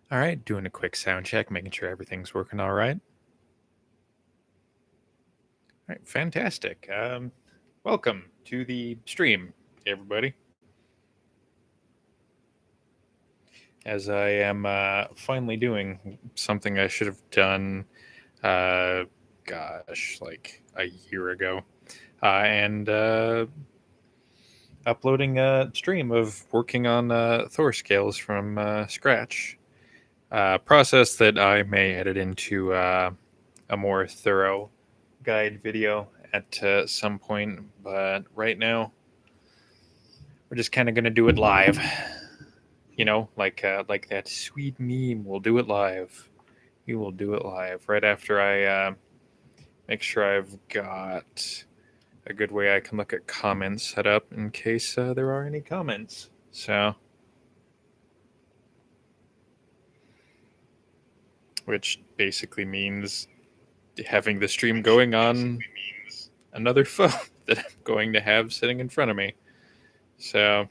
All right, doing a quick sound check, making sure everything's working all right. All right, fantastic. Welcome to the stream, everybody. As I am finally doing something I should have done, uh, like a year ago, and uploading a stream of working on Thor scales from scratch. Process that I may edit into a more thorough guide video at some point, but right now we're just kind of gonna do it live. Like that sweet meme. We'll do it live. We will do it live right after I make sure I've got a good way I can look at comments set up in case there are any comments. So, which basically means having the stream going on another phone that I'm going to have sitting in front of me. So,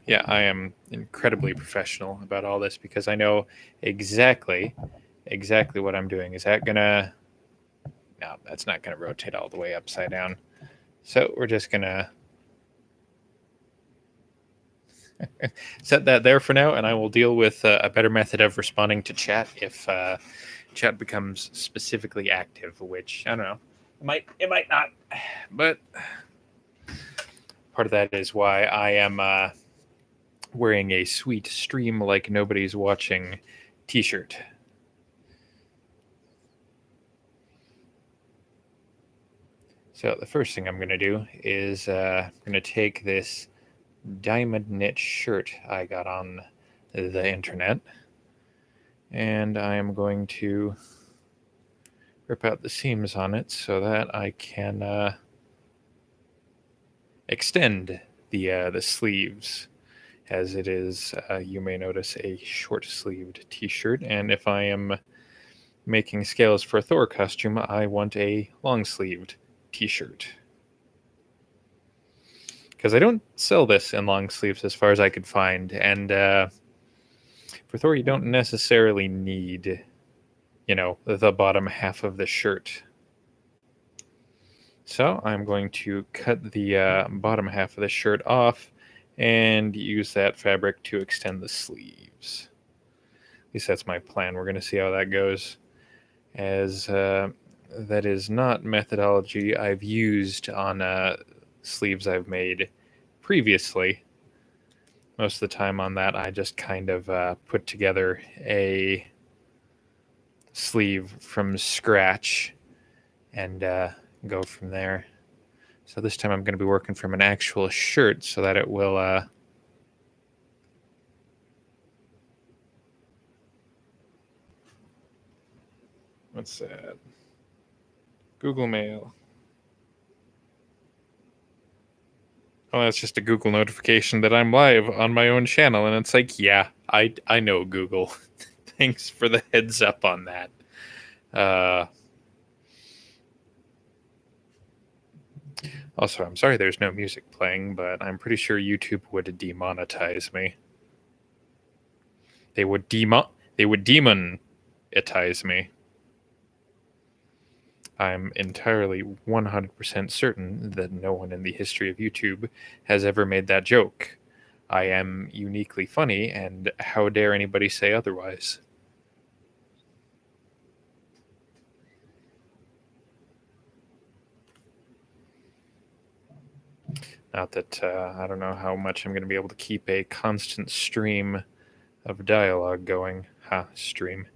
yeah, I am incredibly professional about all this because I know exactly what I'm doing. Is that gonna? No, that's not gonna rotate all the way upside down. So we're just gonna set that there for now, and I will deal with a better method of responding to chat if chat becomes specifically active. Which I don't know, it might not, but part of that is why I am wearing a sweet stream like nobody's watching T-shirt. So the first thing I'm going to do is I'm going to take this diamond knit shirt I got on the internet, and I am going to rip out the seams on it so that I can extend the sleeves, as it is, you may notice, a short-sleeved T-shirt, and if I am making scales for a Thor costume, I want a long-sleeved T-shirt. Because I don't sell this in long sleeves as far as I could find, and for Thor, you don't necessarily need, the bottom half of the shirt. So I'm going to cut the bottom half of the shirt off and use that fabric to extend the sleeves. At least that's my plan. We're going to see how that goes, as that is not methodology I've used on sleeves I've made previously. Most of the time on that, I just kind of put together a sleeve from scratch and go from there. So this time I'm going to be working from an actual shirt so that it will what's that? Google Mail. Oh, that's just a Google notification that I'm live on my own channel, and it's like, yeah, I know Google. Thanks for the heads up on that. Also, I'm sorry there's no music playing, but I'm pretty sure YouTube would demonetize me. They would demonetize me. I'm entirely 100% certain that no one in the history of YouTube has ever made that joke. I am uniquely funny, and how dare anybody say otherwise? Not that I don't know how much I'm going to be able to keep a constant stream of dialogue going. Stream.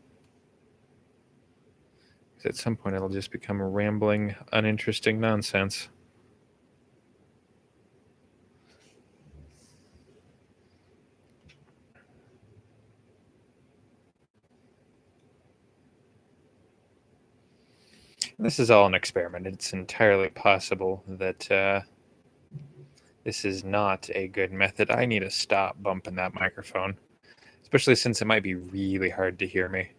At some point, it'll just become rambling, uninteresting nonsense. This is all an experiment. It's entirely possible that this is not a good method. I need to stop bumping that microphone, especially since it might be really hard to hear me.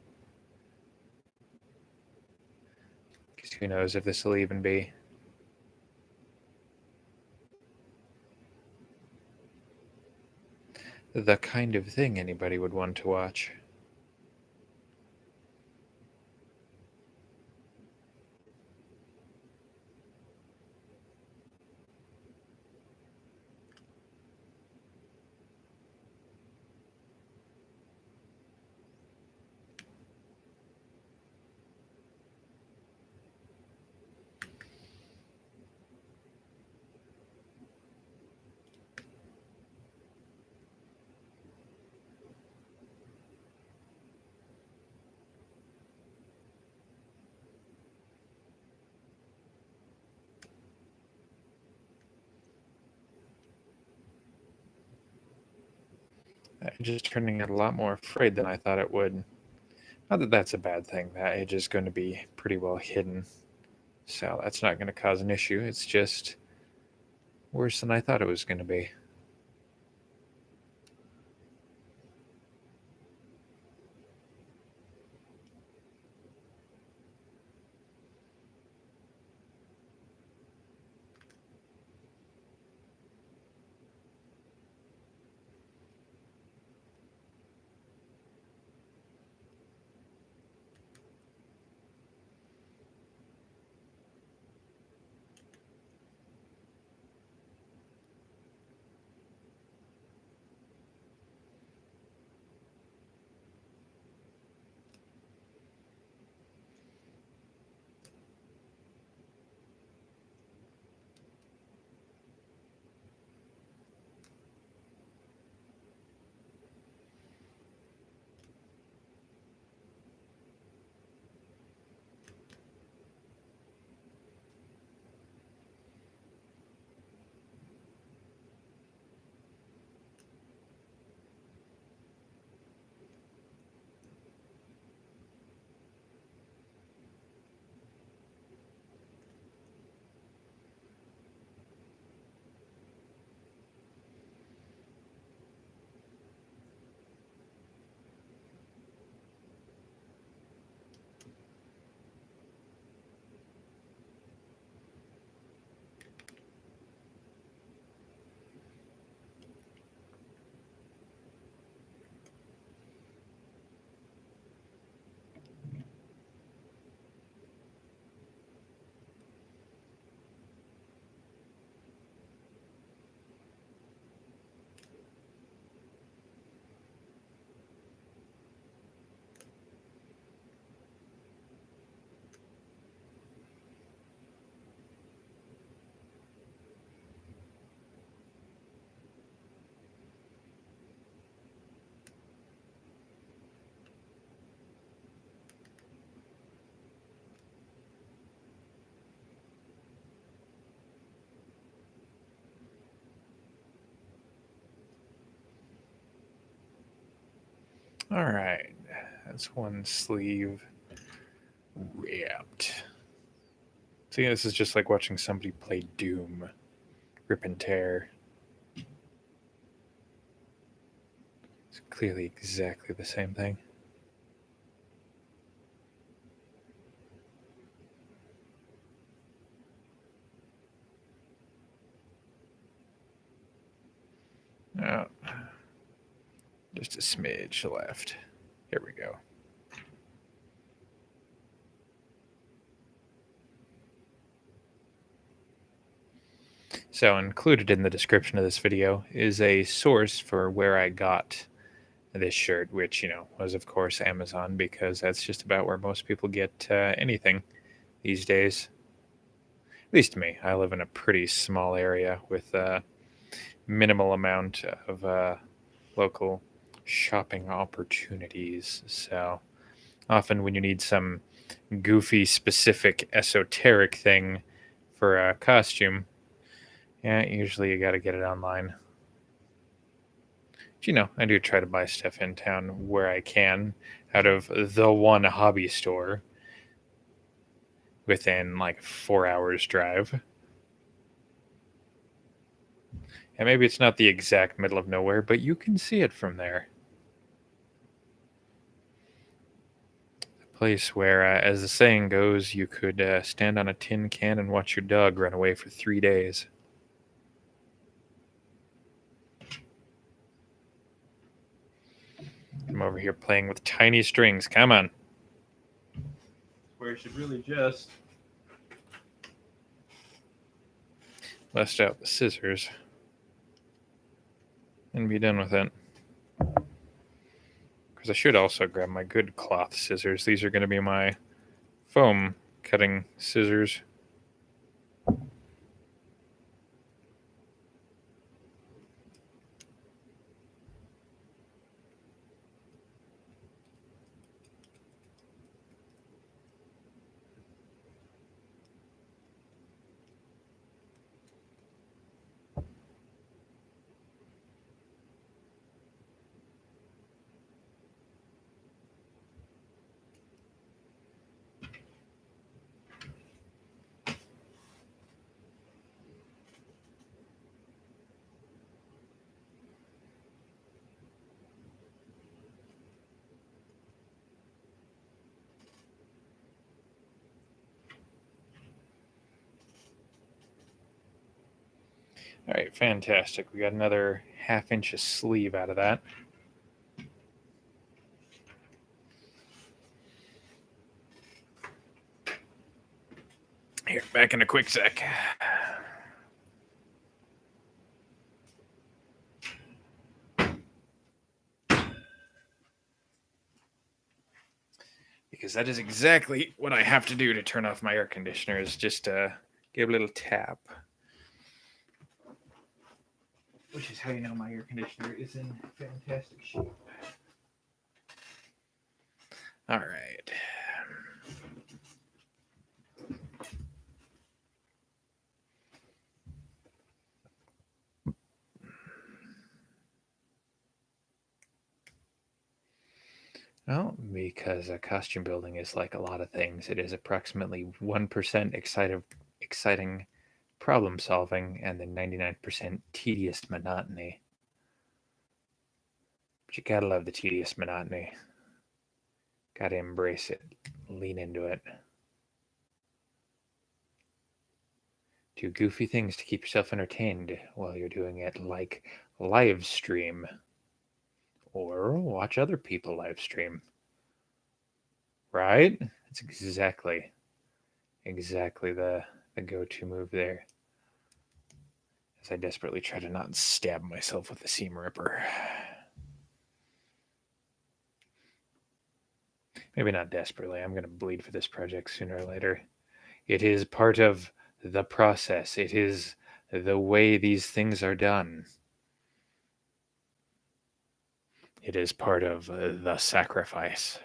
Because who knows if this will even be. the kind of thing anybody would want to watch. Just turning out a lot more afraid than I thought it would. Not that that's a bad thing. That age is going to be pretty well hidden, so that's not going to cause an issue. It's just worse than I thought it was going to be. All right, that's one sleeve wrapped. See, this is just like watching somebody play Doom, rip and tear. It's clearly exactly the same thing. Oh, just a smidge left. Here we go. So, included in the description of this video is a source for where I got this shirt, which, was of course Amazon, because that's just about where most people get anything these days. At least to me. I live in a pretty small area with a minimal amount of local shopping opportunities. So, often when you need some goofy, specific, esoteric thing for a costume, yeah, usually you got to get it online. But, I do try to buy stuff in town where I can out of the one hobby store within like 4 hours drive. And maybe it's not the exact middle of nowhere, but you can see it from there. A place where, as the saying goes, you could stand on a tin can and watch your dog run away for 3 days. over here playing with tiny strings. Come on. Where I should really just bust out the scissors and be done with it. Because I should also grab my good cloth scissors. These are going to be my foam cutting scissors. All right, fantastic. We got another 1/2 inch of sleeve out of that. Here, back in a quick sec. Because that is exactly what I have to do to turn off my air conditioner, is just give a little tap. Which is how you know my air conditioner is in fantastic shape. All right. Well, because costume building is like a lot of things. It is approximately 1% exciting problem solving and then 99% tedious monotony. But you gotta love the tedious monotony. Gotta embrace it. Lean into it. Do goofy things to keep yourself entertained while you're doing it, like live stream. Or watch other people live stream. Right? It's exactly the go-to move there. As I desperately try to not stab myself with the seam ripper. Maybe not desperately. I'm going to bleed for this project sooner or later. It is part of the process. It is the way these things are done. It is part of the sacrifice.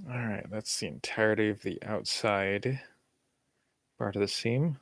All right, that's the entirety of the outside. part of the seam.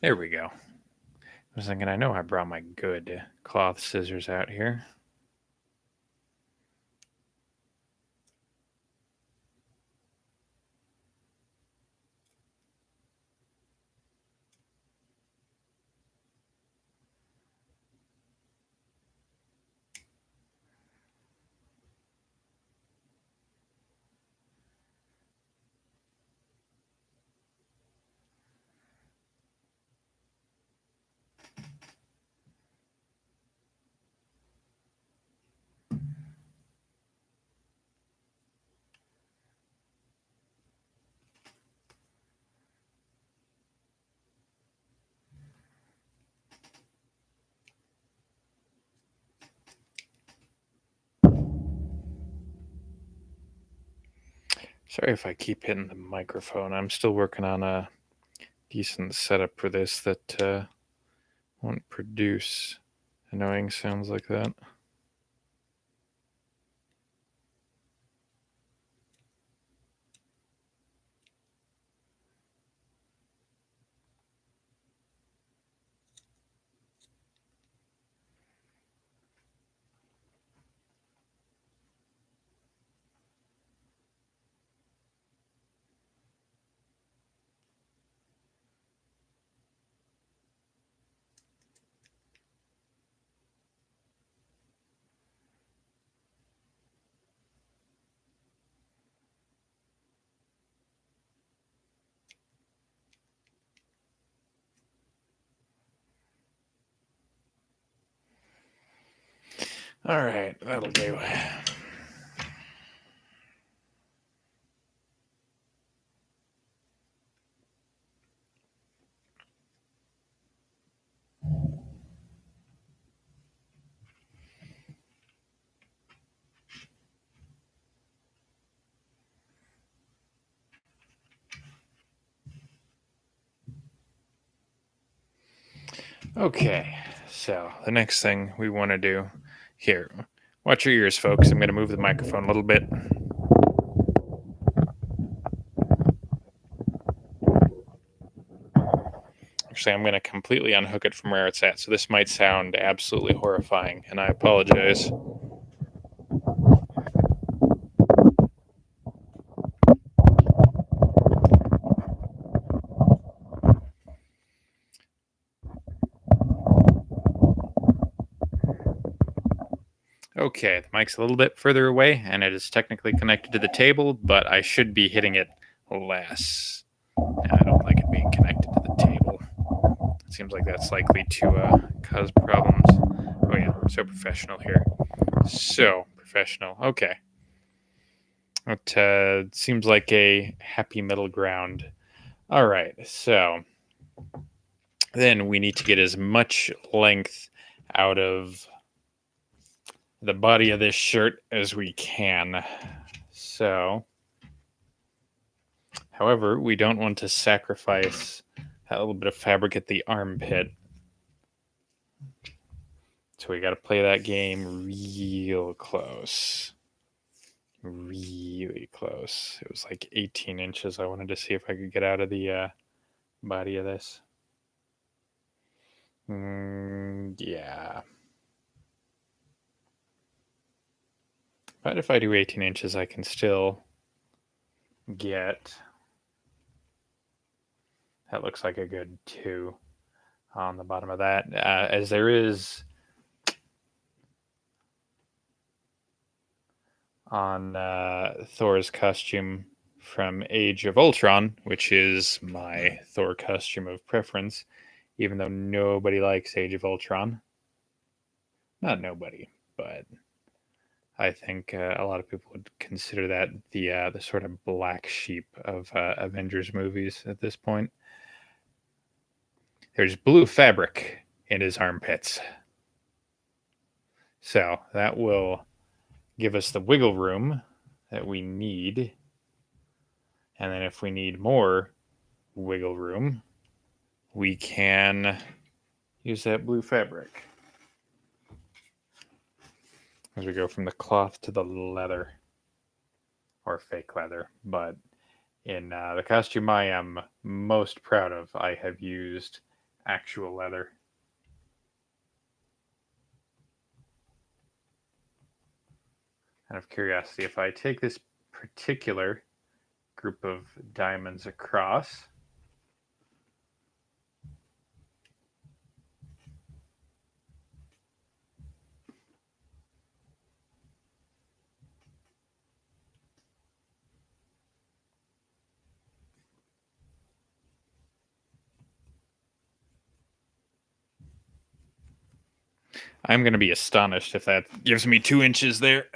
There we go. I was thinking, I know I brought my good cloth scissors out here. Sorry if I keep hitting the microphone. I'm still working on a decent setup for this that won't produce annoying sounds like that. All right, that'll do. Okay, so the next thing we want to do here, watch your ears, folks. I'm going to move the microphone a little bit. Actually, I'm going to completely unhook it from where it's at, so this might sound absolutely horrifying, and I apologize. Okay, the mic's a little bit further away, and it is technically connected to the table, but I should be hitting it less. I don't like it being connected to the table. It seems like that's likely to cause problems. Oh yeah, so professional here. So professional. Okay. It seems like a happy middle ground. All right, so then we need to get as much length out of the body of this shirt as we can. So, however, we don't want to sacrifice a little bit of fabric at the armpit. So we got to play that game real close. Really close. It was like 18 inches. I wanted to see if I could get out of the body of this. Yeah. But if I do 18 inches, I can still get. That looks like a good 2 on the bottom of that. As there is on Thor's costume from Age of Ultron, which is my Thor costume of preference, even though nobody likes Age of Ultron. Not nobody, but I think a lot of people would consider that the sort of black sheep of Avengers movies at this point. There's blue fabric in his armpits. So that will give us the wiggle room that we need. And then if we need more wiggle room, we can use that blue fabric as we go from the cloth to the leather, or fake leather. But in the costume I am most proud of, I have used actual leather. Out of curiosity, if I take this particular group of diamonds across, I'm going to be astonished if that gives me 2 inches there.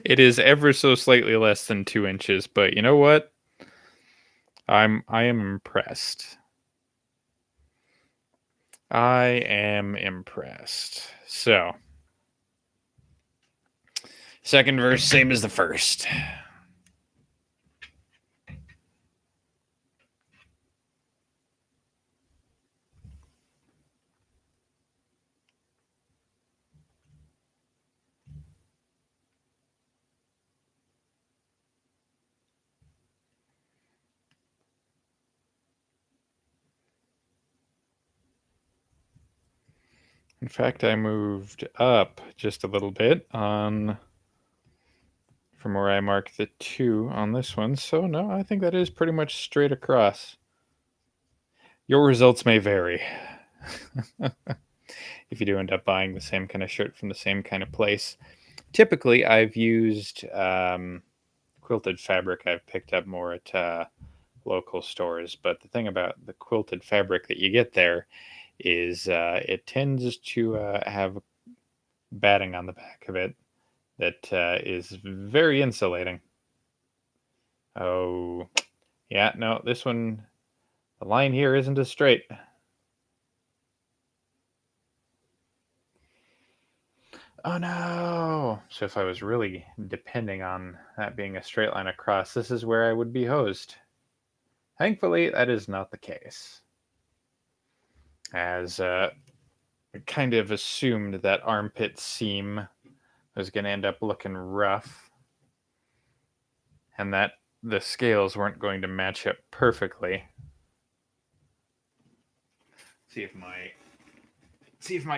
It is ever so slightly less than 2 inches, but you know what? I am impressed. I am impressed. So, second verse, same as the first. In fact, I moved up just a little bit on from where I marked the 2 on this one. So no, I think that is pretty much straight across. Your results may vary. If you do end up buying the same kind of shirt from the same kind of place. Typically, I've used quilted fabric I've picked up more at local stores. But the thing about the quilted fabric that you get there is it tends to have batting on the back of it that is very insulating. Oh, yeah, no, this one, the line here isn't as straight. Oh no! So if I was really depending on that being a straight line across, this is where I would be hosed. Thankfully, that is not the case. As I kind of assumed that armpit seam was going to end up looking rough, and that the scales weren't going to match up perfectly. See if my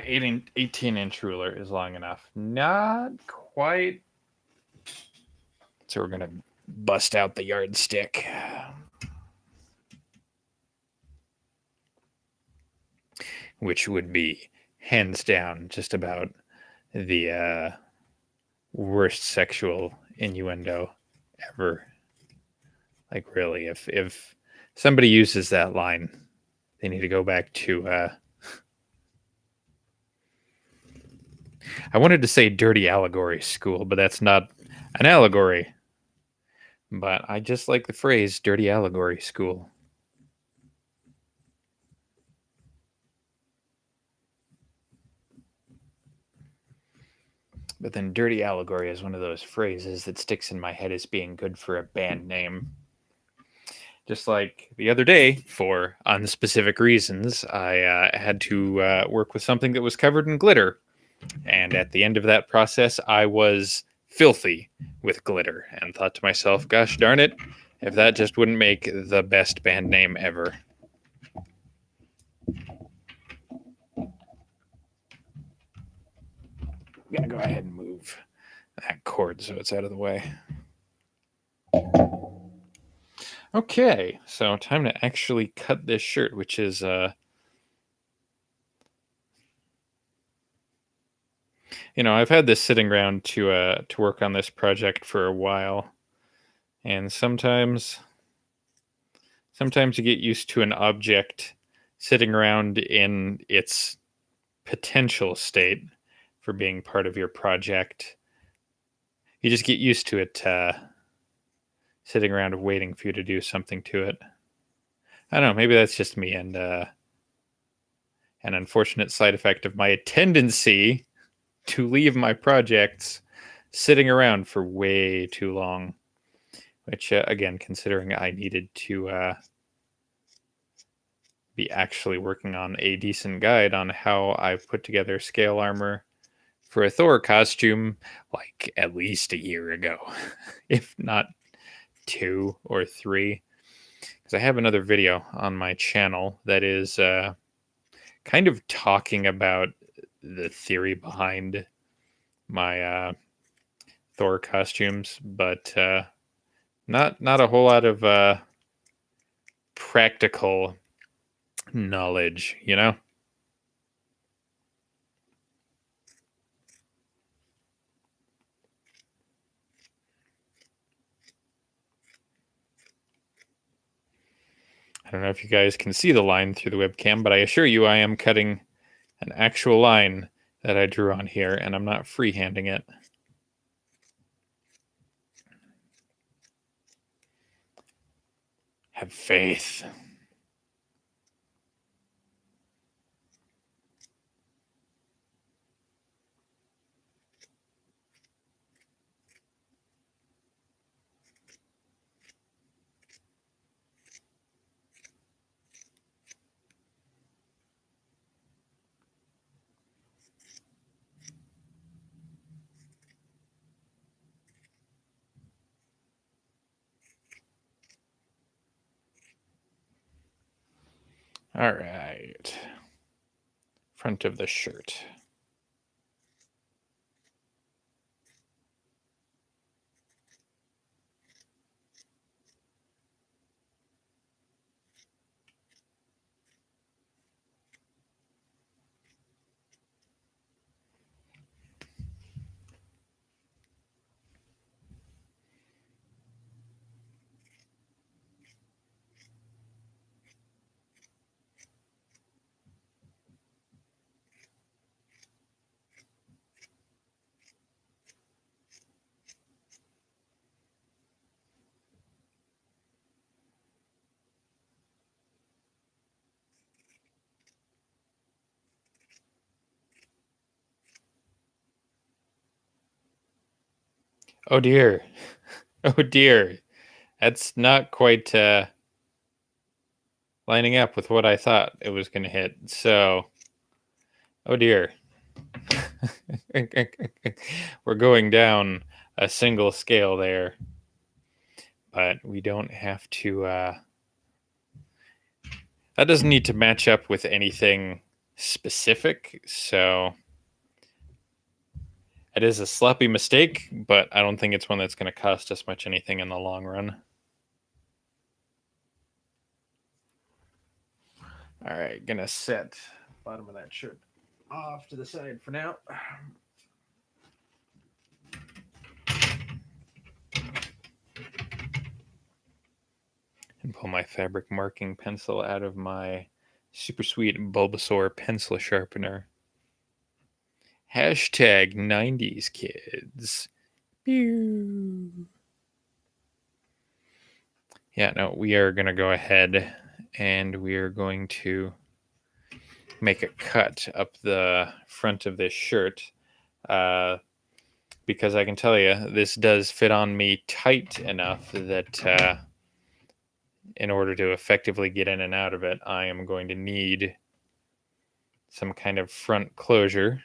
18-inch ruler is long enough. Not quite. So we're gonna bust out the yardstick, which would be hands down just about the worst sexual innuendo ever. Like really, if somebody uses that line, they need to go back to. I wanted to say dirty allegory school, but that's not an allegory. But I just like the phrase dirty allegory school. But then dirty allegory is one of those phrases that sticks in my head as being good for a band name. Just like the other day, for unspecific reasons, I had to work with something that was covered in glitter. And at the end of that process, I was filthy with glitter and thought to myself, gosh darn it, if that just wouldn't make the best band name ever. I'm going to go ahead and move that cord so it's out of the way. Okay, so time to actually cut this shirt, which is I've had this sitting around to work on this project for a while, and sometimes you get used to an object sitting around in its potential state for being part of your project. You just get used to it sitting around waiting for you to do something to it. I don't know, maybe that's just me and an unfortunate side effect of my tendency to leave my projects sitting around for way too long. Which, again, considering I needed to be actually working on a decent guide on how I put together scale armor for a Thor costume, like at least a year ago, if not 2 or 3. Because I have another video on my channel that is kind of talking about the theory behind my Thor costumes, but not a whole lot of practical knowledge, I don't know if you guys can see the line through the webcam, but I assure you I am cutting an actual line that I drew on here, and I'm not freehanding it. Have faith. All right. Front of the shirt. Oh dear. Oh dear. That's not quite lining up with what I thought it was going to hit. So, oh dear. We're going down a single scale there, but we don't have to. That doesn't need to match up with anything specific. So, it is a sloppy mistake, but I don't think it's one that's going to cost us much anything in the long run. All right, gonna set bottom of that shirt off to the side for now. And pull my fabric marking pencil out of my super sweet Bulbasaur pencil sharpener. Hashtag 90s kids. Pew. Yeah, no, we are going to go ahead and we are going to make a cut up the front of this shirt because I can tell you this does fit on me tight enough that in order to effectively get in and out of it, I am going to need some kind of front closure.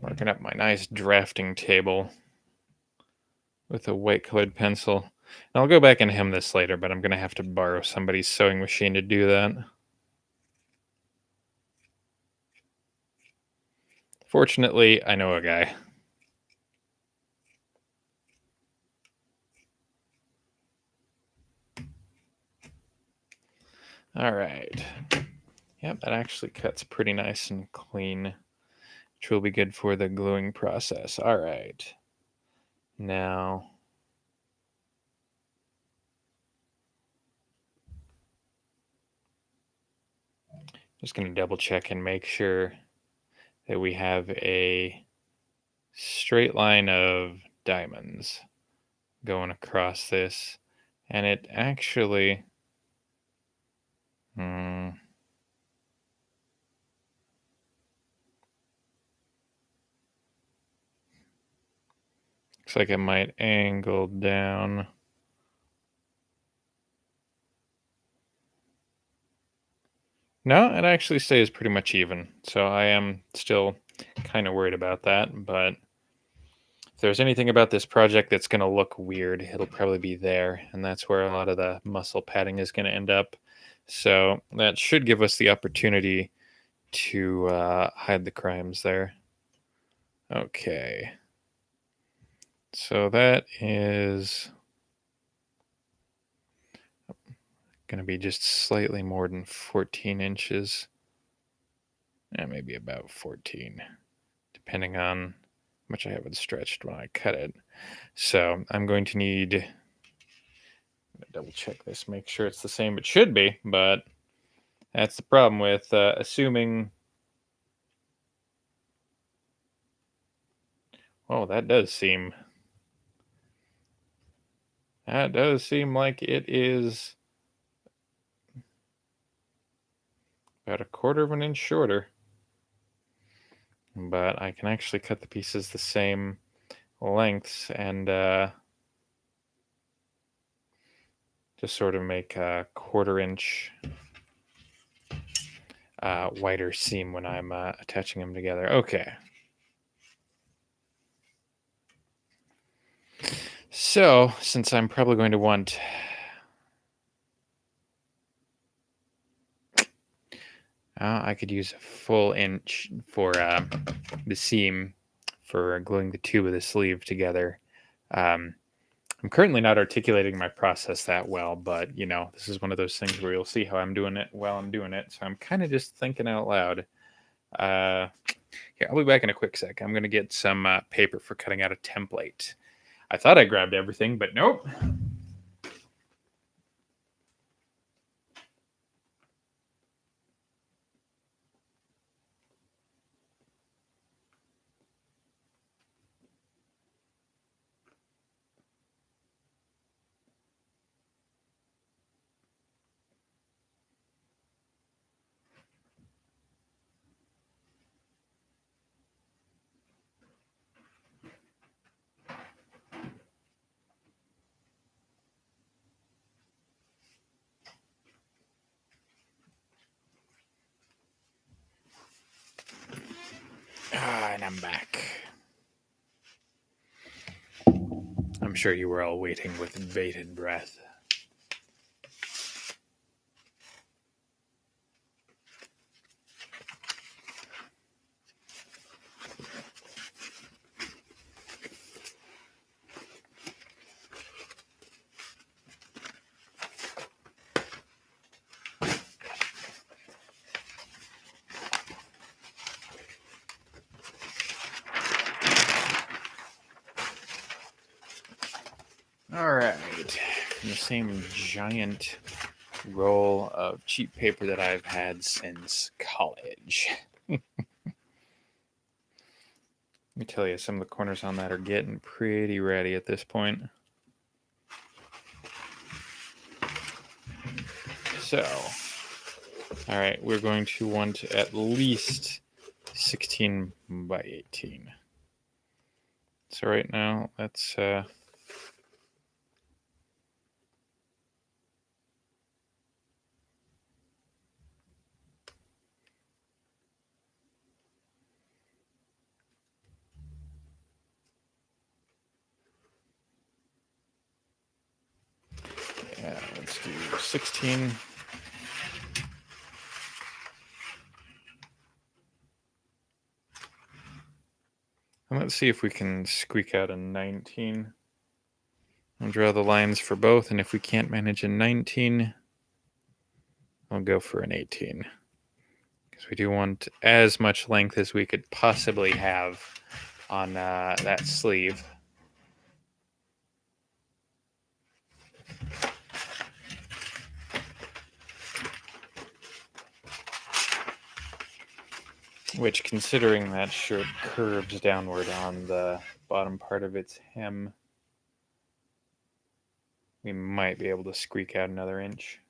Marking up my nice drafting table with a white colored pencil. And I'll go back and hem this later, but I'm going to have to borrow somebody's sewing machine to do that. Fortunately, I know a guy. All right. Yep, that actually cuts pretty nice and clean, which will be good for the gluing process. All right. Now, just going to double check and make sure that we have a straight line of diamonds going across this. And it actually... looks like it might angle down. No, it actually stays pretty much even. So I am still kind of worried about that. But if there's anything about this project that's going to look weird, it'll probably be there. And that's where a lot of the muscle padding is going to end up. So that should give us the opportunity to hide the crimes there. Okay. So that is going to be just slightly more than 14 inches. And maybe about 14, depending on how much I have it stretched when I cut it. So I'm going to need... double check this, make sure it's the same. It should be, but that's the problem with assuming... Oh, that does seem like it is about a quarter of an inch shorter. But I can actually cut the pieces the same lengths and just sort of make a quarter-inch wider seam when I'm attaching them together. Okay. So, since I'm probably going to want... I could use a full inch for the seam for gluing the tube of the sleeve together. I'm currently not articulating my process that well, but, you know, this is one of those things where you'll see how I'm doing it while I'm doing it. So I'm kind of just thinking out loud. Here, I'll be back in a quick sec. I'm going to get some paper for cutting out a template. I thought I grabbed everything, but nope. And I'm back. I'm sure you were all waiting with bated breath. All right, from the same giant roll of cheap paper that I've had since college. Let me tell you, some of the corners on that are getting pretty ratty at this point. So, all right, we're going to want at least 16 by 18. So right now, let's let's do 16. And let's see if we can squeak out a 19. I'll draw the lines for both, and if we can't manage a 19, I'll go for an 18. Because we do want as much length as we could possibly have on that sleeve. Which, considering that shirt curves downward on the bottom part of its hem, we might be able to squeak out another inch.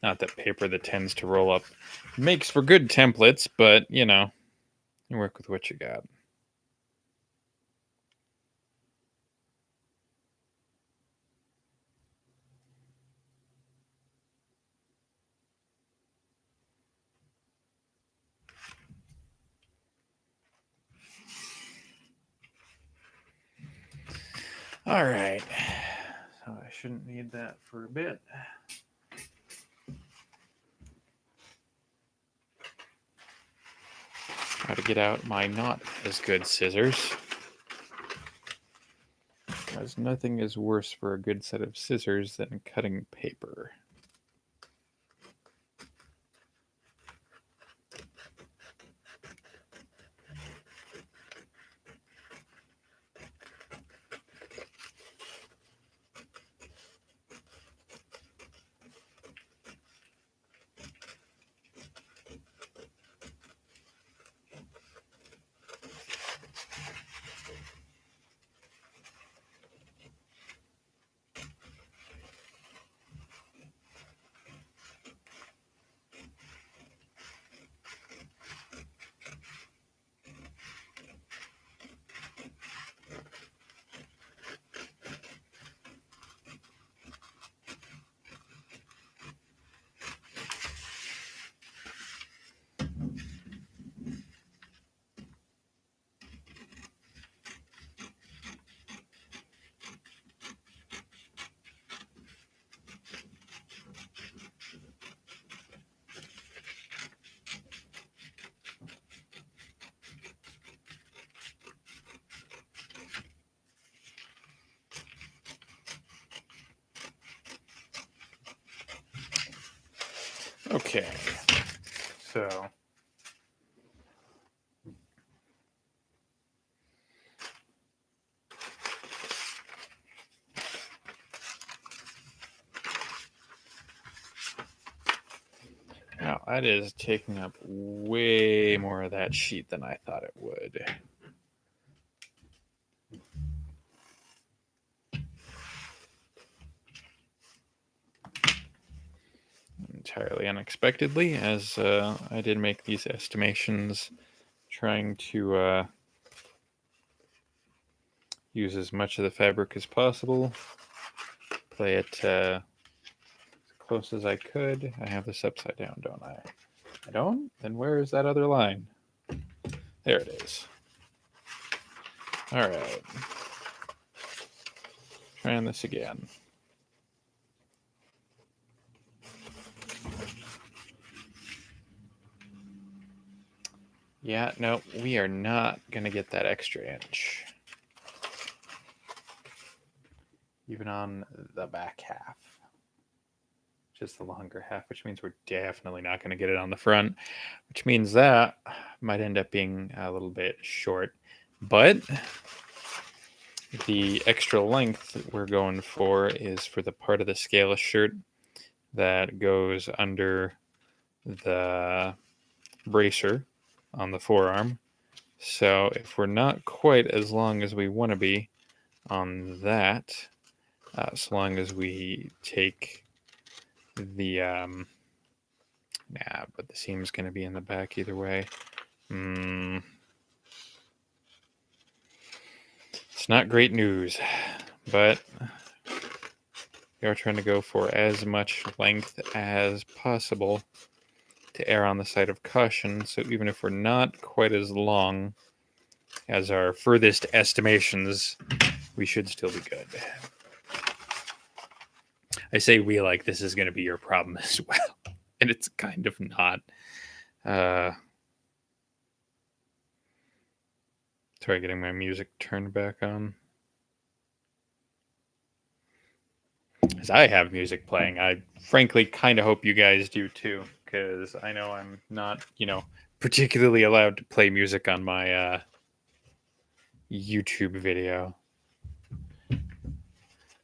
Not that paper that tends to roll up makes for good templates, but, you know, you work with what you got. All right. So I shouldn't need that for a bit. Try to get out my not as good scissors. Because nothing is worse for a good set of scissors than cutting paper. Okay, so now that is taking up way more of that sheet than I thought it would. Entirely unexpectedly, as I did make these estimations trying to use as much of the fabric as possible, play it as close as I could. I have this upside down, don't I? I don't? Then where is that other line? There it is. All right. Trying this again. Yeah, no, we are not going to get that extra inch. Even on the back half. Just the longer half, which means we're definitely not going to get it on the front, which means that might end up being a little bit short. But the extra length we're going for is for the part of the scale shirt that goes under the bracer on the forearm. So if we're not quite as long as we want to be on that, so long as we take the but the seam's going to be in the back either way. It's not great news, but we are trying to go for as much length as possible to err on the side of caution. So even if we're not quite as long as our furthest estimations, we should still be good. I say we like this is going to be your problem as well, and it's kind of not. Try getting my music turned back on. As I have music playing, I frankly kind of hope you guys do too, because I know I'm not, particularly allowed to play music on my YouTube video.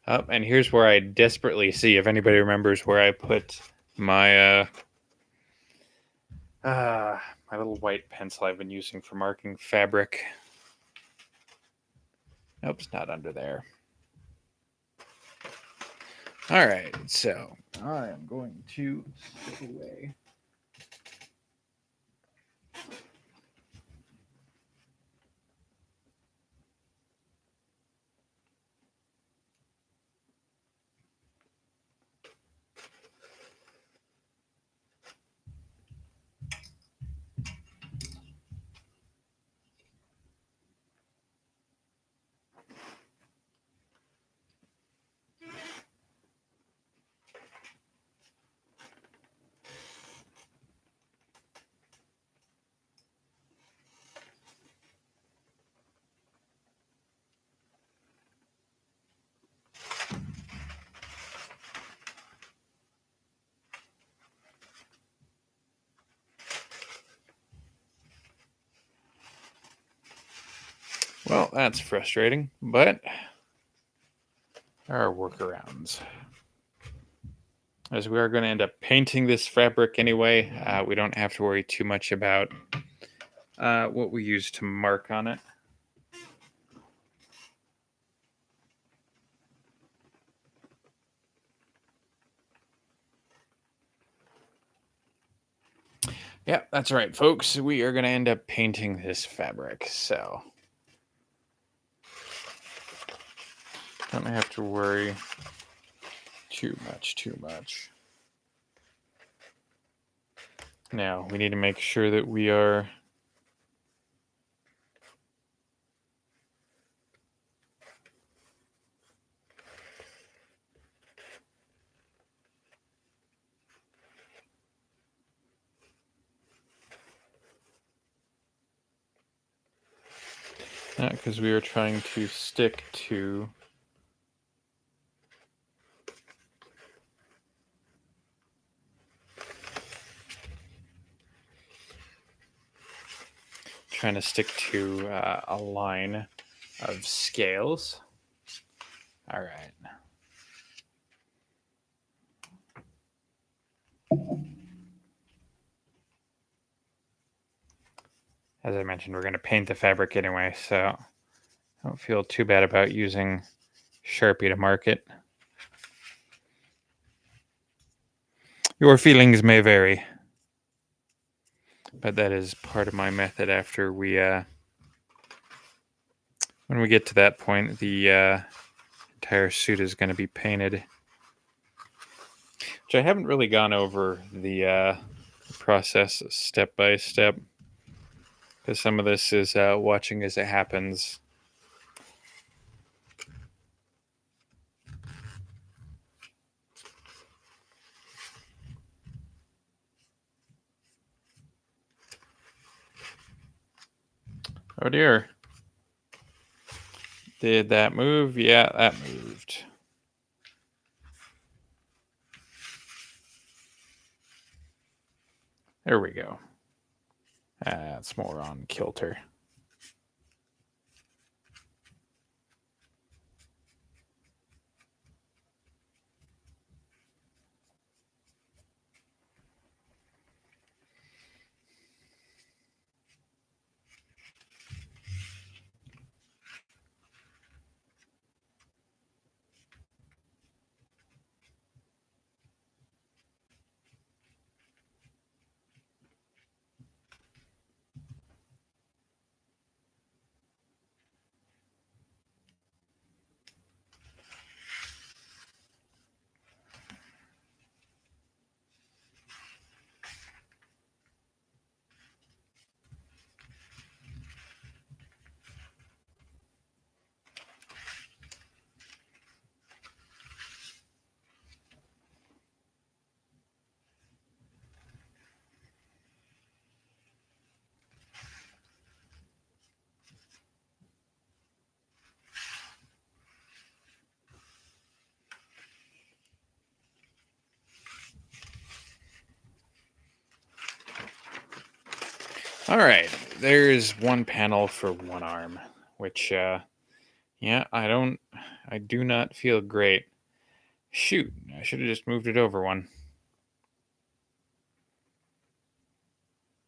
Oh, and here's where I desperately see if anybody remembers where I put my my little white pencil I've been using for marking fabric. Nope, it's not under there. All right, so I am going to step away. Well, that's frustrating, but there are workarounds. As we are going to end up painting this fabric anyway, we don't have to worry too much about what we use to mark on it. Yeah, that's right, folks. We are going to end up painting this fabric, so don't have to worry too much. Now, we need to make sure that we are because we are trying to stick to trying to stick to a line of scales. All right. As I mentioned, we're going to paint the fabric anyway, so I don't feel too bad about using Sharpie to mark it. Your feelings may vary, but that is part of my method. After we, when we get to that point, the entire suit is going to be painted. Which I haven't really gone over the process step by step, because some of this is watching as it happens. Oh dear. Did that move? Yeah, that moved. There we go. That's more on kilter. All right, there's one panel for one arm, which, yeah, I do not feel great. Shoot, I should have just moved it over one.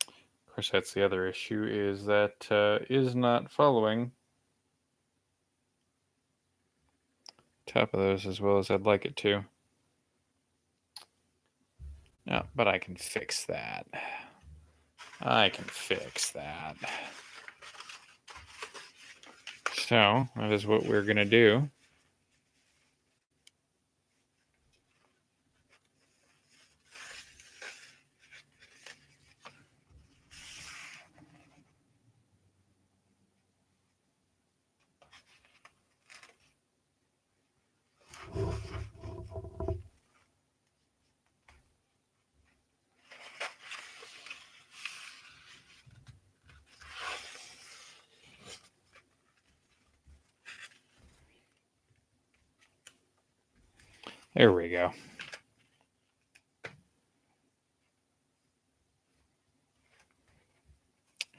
Of course, that's the other issue, is that is not following top of those as well as I'd like it to. No, but I can fix that. I can fix that. So, that is what we're going to do. There we go.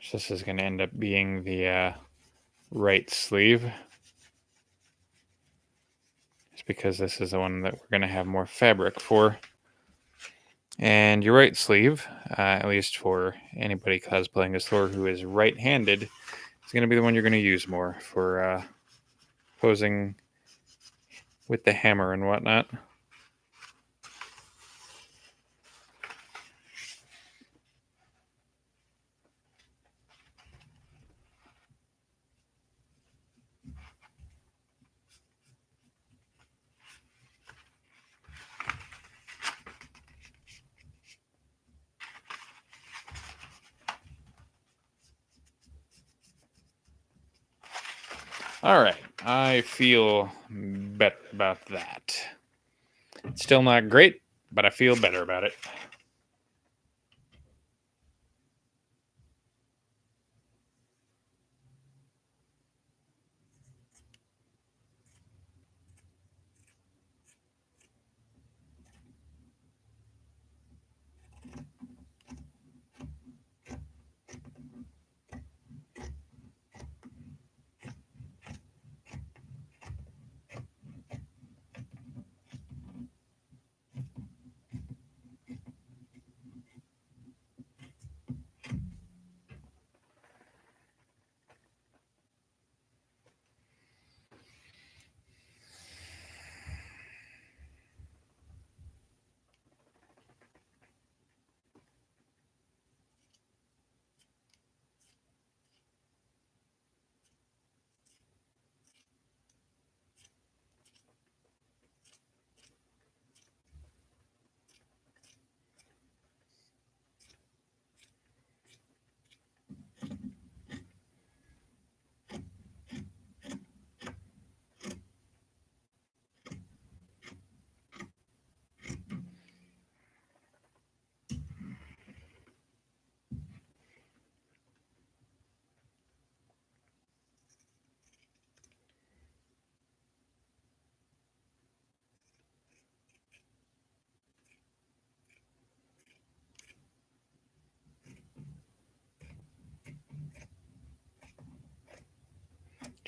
So this is going to end up being the right sleeve. Just because this is the one that we're going to have more fabric for. And your right sleeve, at least for anybody cosplaying as Thor who is right-handed, is going to be the one you're going to use more for posing with the hammer and whatnot. All right, I feel better about that. It's still not great, but I feel better about it.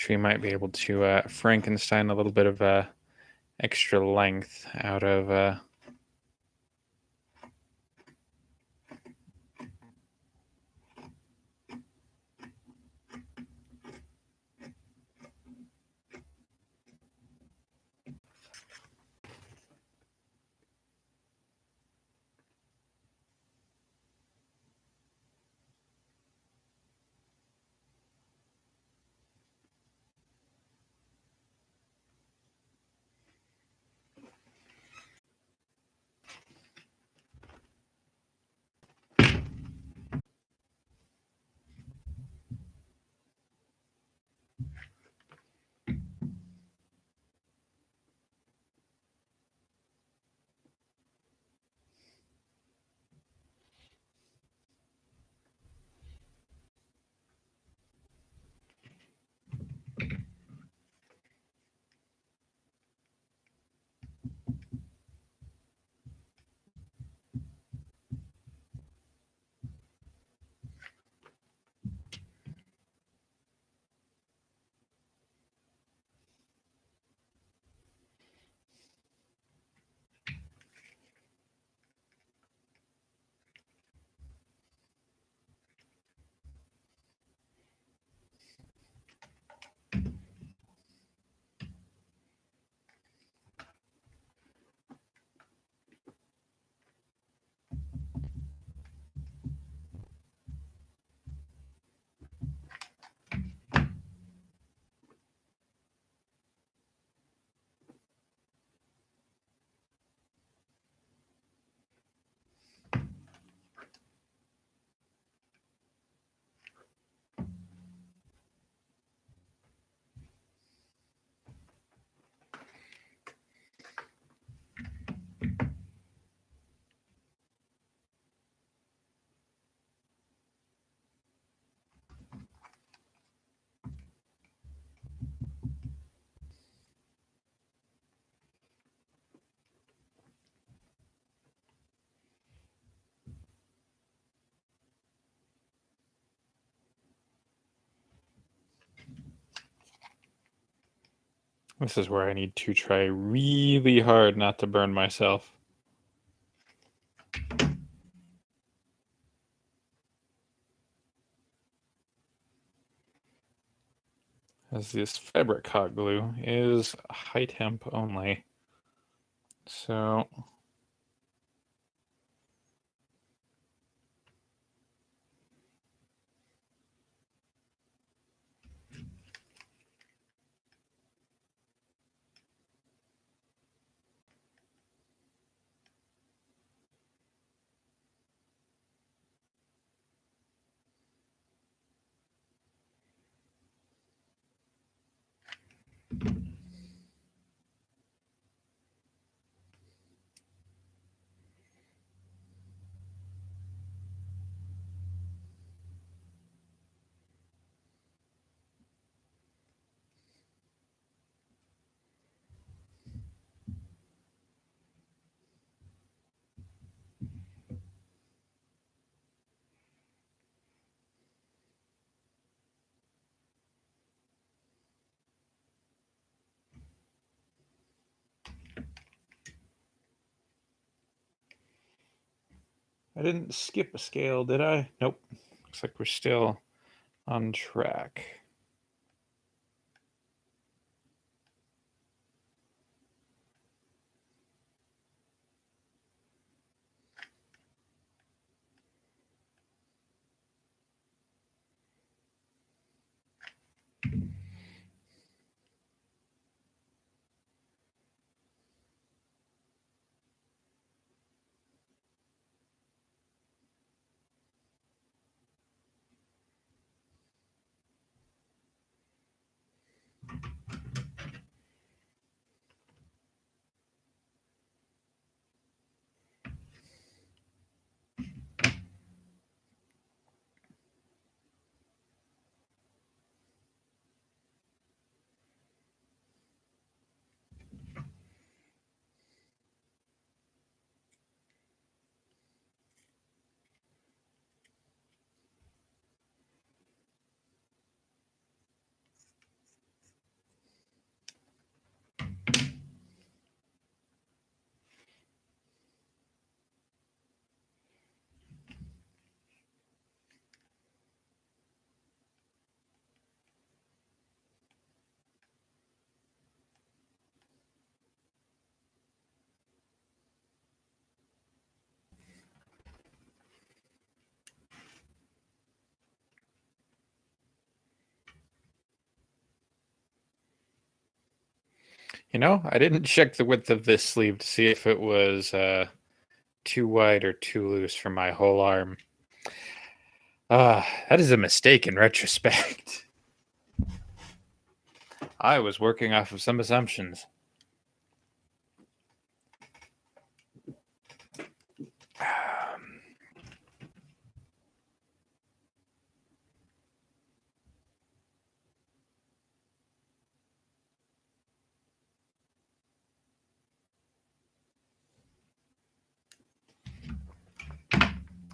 we might be able to Frankenstein a little bit of extra length out of. This is where I need to try really hard not to burn myself. As this fabric hot glue is high temp only. So I didn't skip a scale, did I? Nope. Looks like we're still on track. I didn't check the width of this sleeve to see if it was too wide or too loose for my whole arm. That is a mistake in retrospect. I was working off of some assumptions.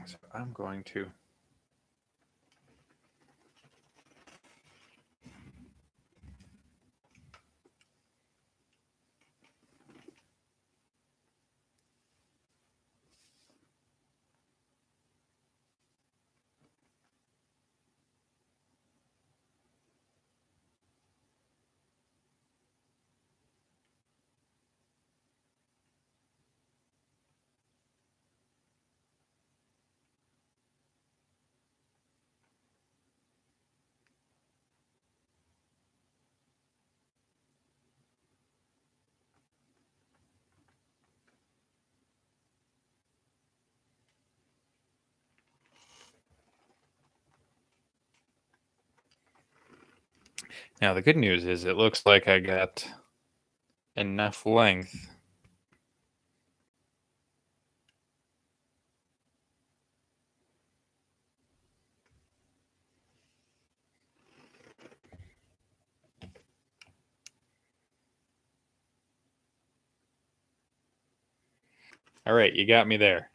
So I'm going to Now the good news is it looks like I got enough length. All right, you got me there.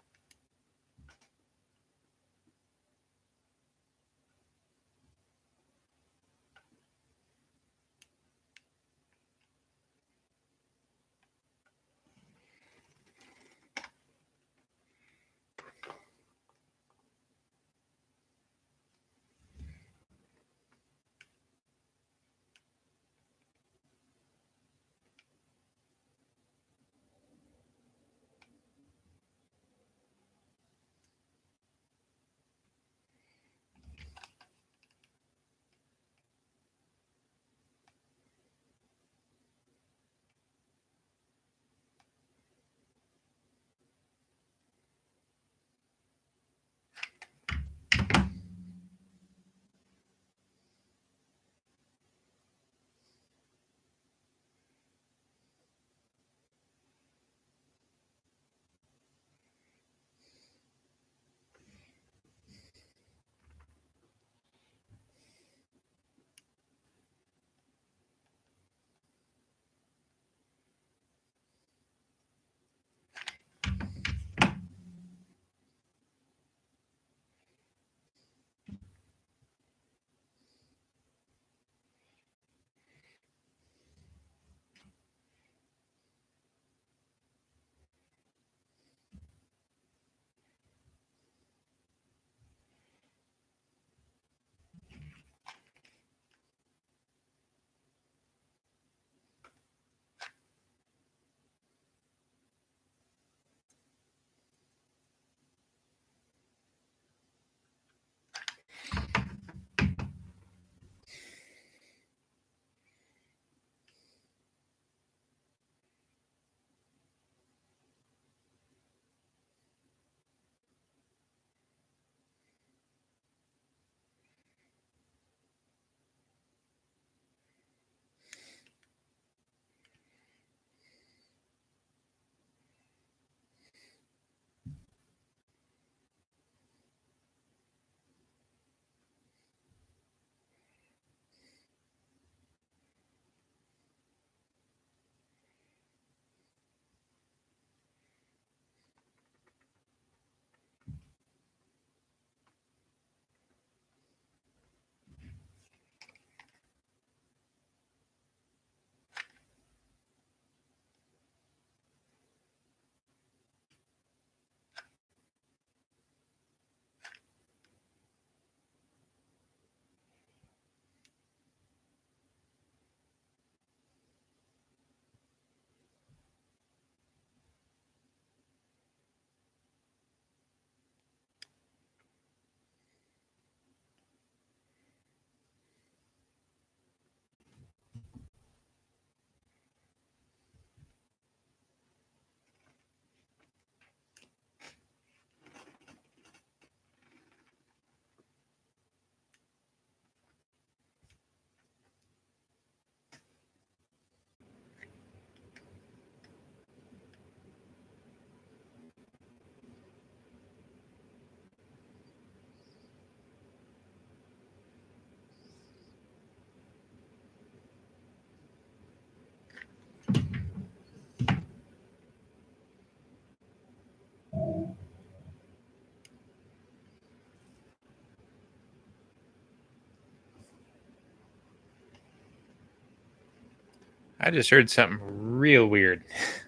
I just heard something real weird.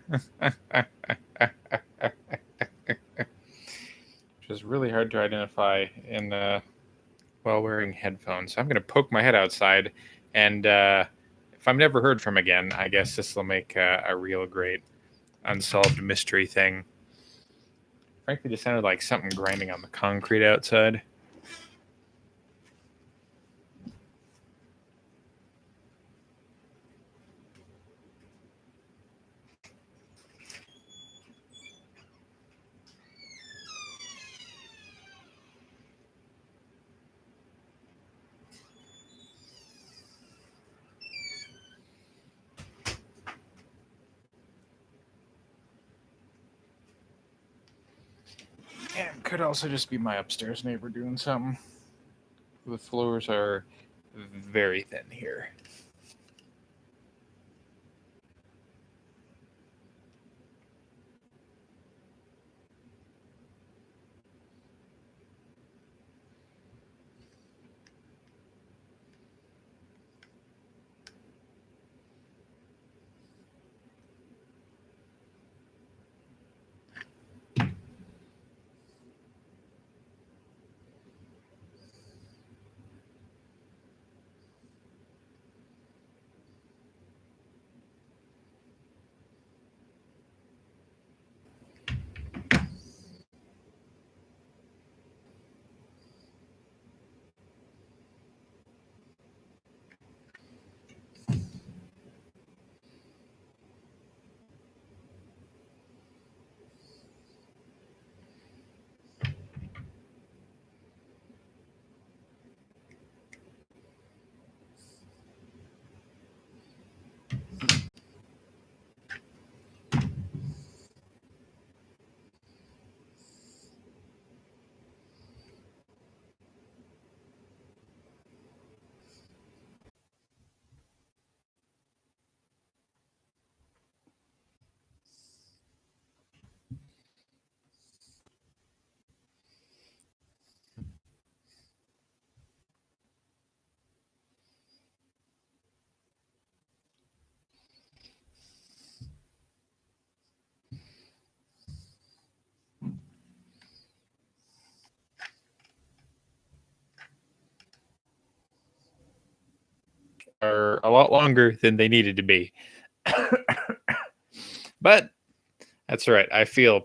Which is really hard to identify while wearing headphones. So I'm going to poke my head outside, and if I'm never heard from again, I guess this will make a real great unsolved mystery thing. Frankly, just sounded like something grinding on the concrete outside. And could also just be my upstairs neighbor doing something. The floors are very thin here. Are a lot longer than they needed to be. But that's all right. I feel